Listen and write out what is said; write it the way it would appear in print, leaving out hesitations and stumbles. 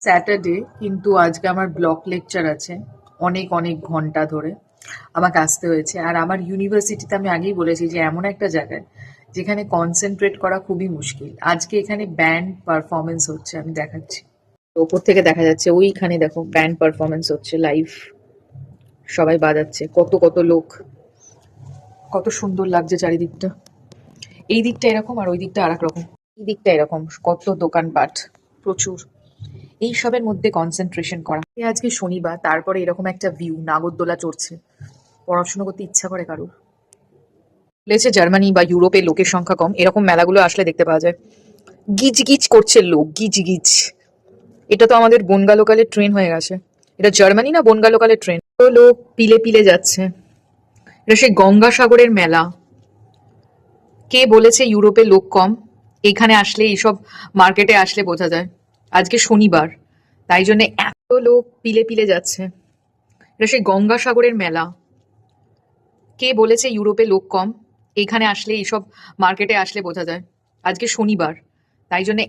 Saturday, কিন্তু আজকে আমার ব্লক লেকচার আছে। অনেক অনেক ঘন্টা ধরে আমাকে আসতে হয়েছে। আর আমার ইউনিভার্সিটিতে আমি আগেই বলেছি যে এমন একটা জায়গায় যেখানে কনসেন্ট্রেট করা খুবই মুশকিল। আজকে এখানে ব্যান্ড পারফরমেন্স হচ্ছে, আমি দেখাচ্ছি। ওপর থেকে দেখা যাচ্ছে, ওইখানে দেখো ব্যান্ড পারফরমেন্স হচ্ছে লাইভ। সবাই বাজাচ্ছে, কত কত লোক, কত সুন্দর লাগছে চারিদিকটা। এই দিকটা এরকম আর ওই দিকটা আর এক রকম। এই দিকটা এরকম, কত দোকানপাট, প্রচুর। এইসবের মধ্যে কনসেন্ট্রেশন করা। আজকে শনিবার, তারপরে এরকম একটা ভিউ, নাগরদোলা চড়ছে। পড়াশোনা করতে ইচ্ছা করে কারোর? বলেছে জার্মানি বা ইউরোপে লোকের সংখ্যা কম, এরকম মেলাগুলো আসলে দেখতে পাওয়া যায়। গিজ গিজ করছে লোক, গিজ গিজ। এটা তো আমাদের বনগা লোকালের ট্রেন হয়ে গেছে। এটা জার্মানি না বনগা লোকালের ট্রেন। লোক পিলে পিলে যাচ্ছে। এটা সেই গঙ্গাসাগরের মেলা। কে বলেছে ইউরোপে লোক কম? এখানে আসলে, এইসব মার্কেটে আসলে বোঝা যায়। আজকে শনিবার, তাই জন্য এত লোক পিলে পিলে যাচ্ছে। এটা সেই গঙ্গাসাগরের মেলা। কে বলেছে ইউরোপে লোক কম? এখানে আসলে, এইসব মার্কেটে আসলে বোঝা যায়। আজকে শনিবার, তাই জন্য